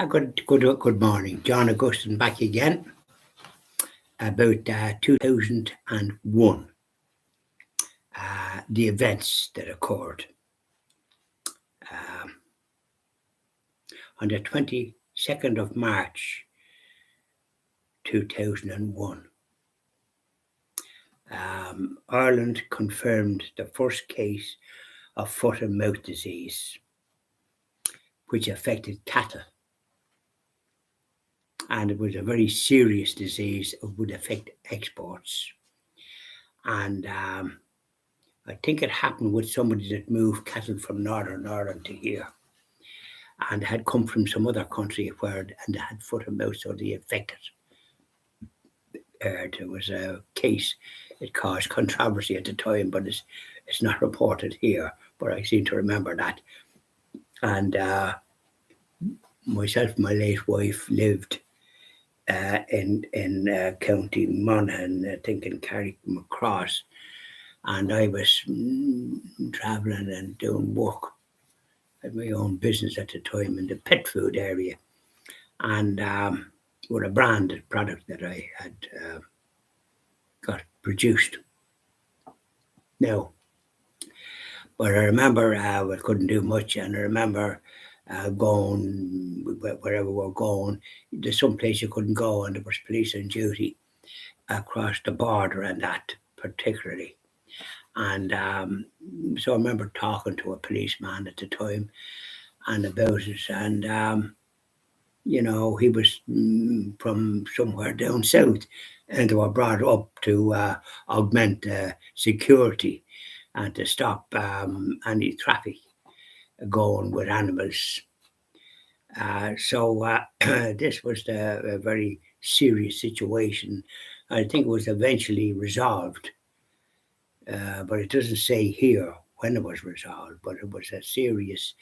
Good morning. John Augustine back again about 2001, the events that occurred. On the 22nd of March 2001, Ireland confirmed the first case of foot and mouth disease, which affected cattle. And it was a very serious disease. It would affect exports. And I think it happened with somebody that moved cattle from Northern Ireland to here and had come from some other country and they had foot and mouth, so they affected. There was a case. It caused controversy at the time, but it's not reported here. But I seem to remember that. And myself and my late wife lived in County Monaghan, I think in Carrickmacross, and I was travelling and doing work at my own business at the time in the pet food area, and with a branded product that I had got produced. Now, but I remember I couldn't do much, and I remember going wherever we're going. There's some place you couldn't go, and there was police on duty across the border, and that particularly. And so I remember talking to a policeman at the time and about it, and he was from somewhere down south, and they were brought up to augment security and to stop any traffic going with animals. So this was a very serious situation. I think it was eventually resolved, but it doesn't say here when it was resolved, but it was a serious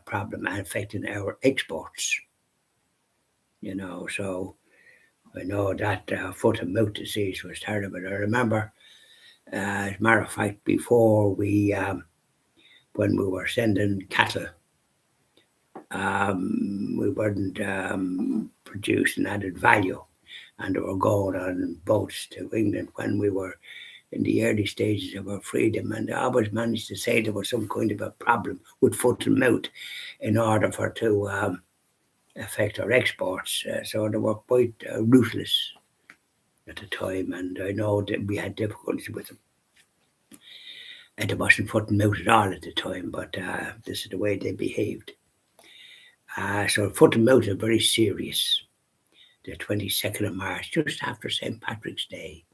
problem affecting our exports. So I know that foot and mouth disease was terrible. I remember, as a matter of fact, before when we were sending cattle, we weren't producing added value, and they were going on boats to England when we were in the early stages of our freedom, and I always managed to say there was some kind of a problem with foot and mouth in order for to affect our exports. So they were quite ruthless at the time, and I know that we had difficulties with them. And it wasn't foot and mouth at all at the time, but this is the way they behaved. So foot and mouth are very serious. The 22nd of March, just after St. Patrick's Day.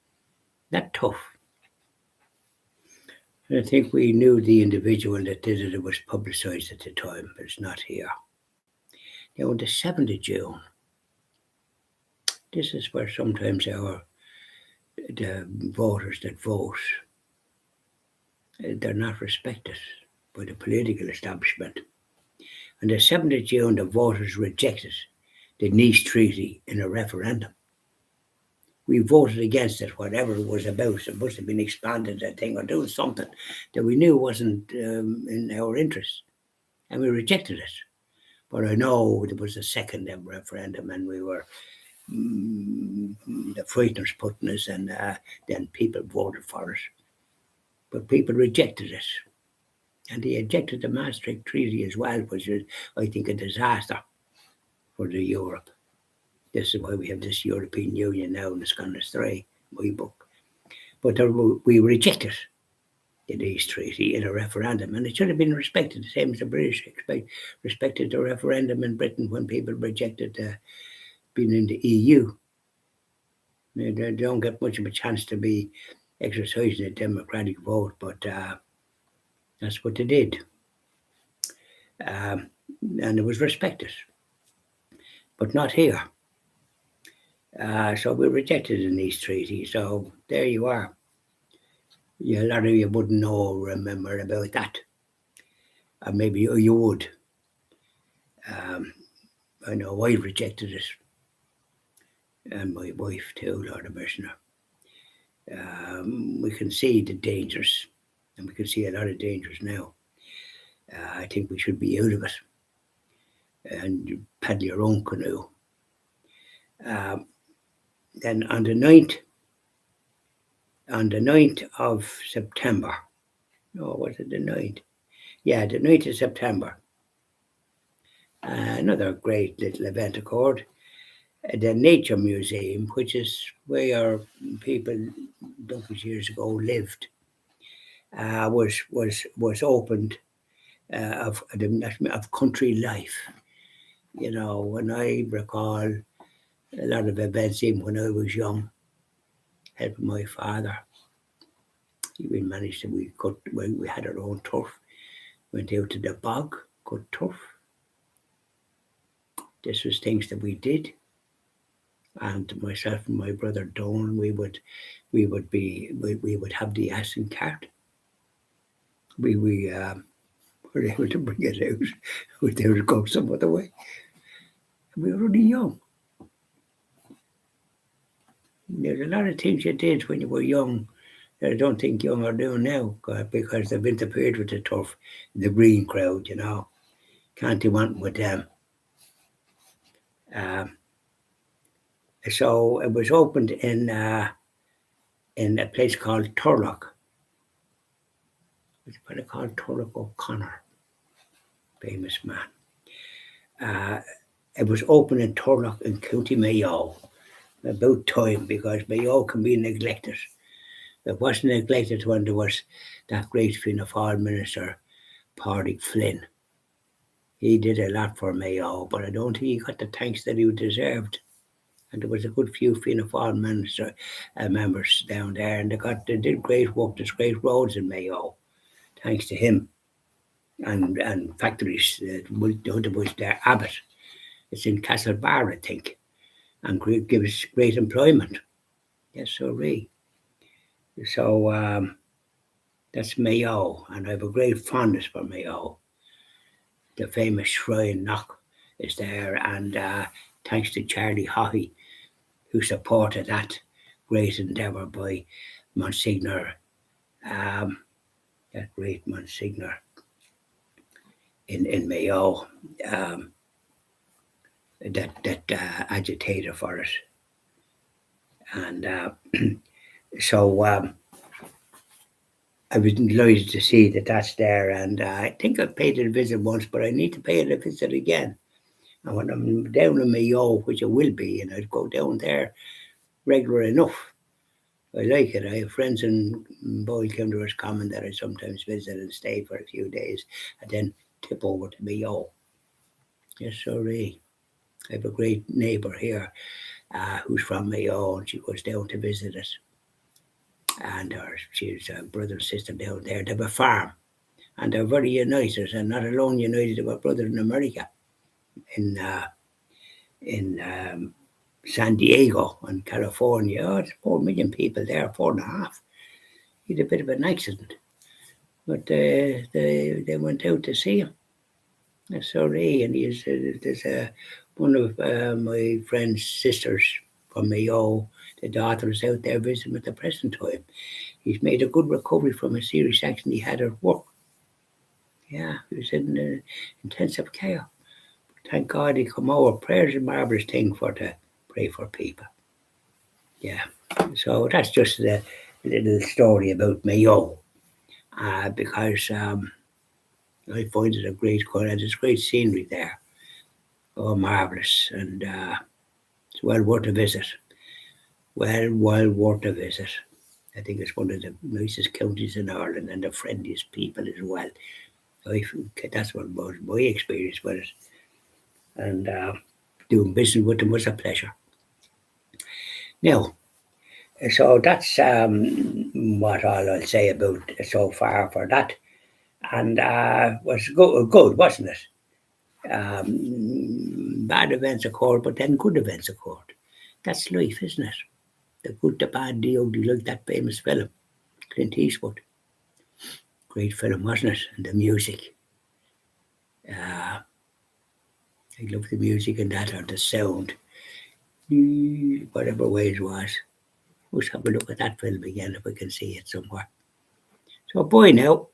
Not tough. And I think we knew the individual that did it. It was publicised at the time, but it's not here. Now, on the 7th of June, this is where sometimes the voters that vote, they're not respected by the political establishment. On the 7th of June, the voters rejected the Nice Treaty in a referendum. We voted against it, whatever it was about. It must have been expanded, that thing, or doing something that we knew wasn't in our interest, and we rejected it. But I know there was a second referendum, and we were the frighteners putting us, and then people voted for it. But people rejected it. And they rejected the Maastricht Treaty as well, which is, I think, a disaster for Europe. This is why we have this European Union now, and it's gone astray, my book. But we rejected the Nice Treaty in a referendum, and it should have been respected, the same as the British respected the referendum in Britain when people rejected being in the EU. They don't get much of a chance to be exercising a democratic vote, but that's what they did. And it was respected, but not here. So we rejected the Nice Treaty. So there you are. A lot of you wouldn't know or remember about that. Maybe you would. I know I rejected it. And my wife too, Lord of mercy. We can see the dangers, and we can see a lot of dangers now. I think we should be out of it. and you paddle your own canoe. Then on the 9th of September, no, was it the 9th? Yeah, the 9th of September. Another great little event occurred. The Nature Museum, which is where people donkeys years ago lived, was opened of country life. You know, when I recall a lot of events, even when I was young, helping my father, we managed to we had our own turf. Went out to the bog, cut turf. This was things that we did, and myself and my brother Don, we would have the ass and cart. We were able to bring it out without it going some other way. And we were only young. There's a lot of things you did when you were young that I don't think young are doing now, because they've interfered with the turf, the green crowd, you know. Can't do anything with them. So it was opened in a place called Turlock. It's what they call Turlock O'Connor, famous man. It was opened in Turlock in County Mayo. About time, because Mayo can be neglected. It wasn't neglected when there was that great Fianna Fáil minister, Pádraig Flynn. He did a lot for Mayo, but I don't think he got the thanks that he deserved. And there was a good few Fianna Fáil members down there, and they did great work. There's great roads in Mayo, thanks to him. And factories, the other was there, Abbott. It's in Castlebar, I think, and gives great employment. Yes, sorry. So that's Mayo, and I have a great fondness for Mayo. The famous Shrine Knock is there, and thanks to Charlie Haughey, who supported that great endeavour by Monsignor, that great Monsignor in Mayo, that agitator for it. And so I was delighted to see that that's there, and I think I've paid it a visit once, but I need to pay it a visit again. And when I'm down in Mayo, which I will be, and I'd go down there regular enough. I like it. I have friends in Boyle-Kinder's Common that I sometimes visit and stay for a few days, and then tip over to Mayo. Yes, sorry. I have a great neighbour here who's from Mayo, and she goes down to visit us. And she's a brother and sister down there. They have a farm, and they're very united, and not alone united. They have a brother in America, in San Diego in California. Oh, it's 4 million people there, 4.5. He had a bit of an accident, but they went out to see him. Sorry, and there's one of my friend's sisters from Mayo. The daughter is out there visiting at the present time. He's made a good recovery from a serious accident he had at work. Yeah, he was in intensive care. Thank God he come over. Prayer's a marvellous thing to pray for people. Yeah, so that's just a little story about Mayo, because I find it a great corner, and there's great scenery there. Oh, marvellous, and it's well worth a visit. Well worth a visit. I think it's one of the nicest counties in Ireland and the friendliest people as well. That's what was my experience with it. And doing business with them was a pleasure. Now, so that's what all I'll say about so far for that. And was good, wasn't it? Bad events occurred, but then good events occurred. That's life, isn't it? The good, the bad, the ugly, like that famous film, Clint Eastwood. Great film, wasn't it? And the music. I love the music and that, or the sound. Whatever way it was. Let's have a look at that film again if we can see it somewhere. So, bye now.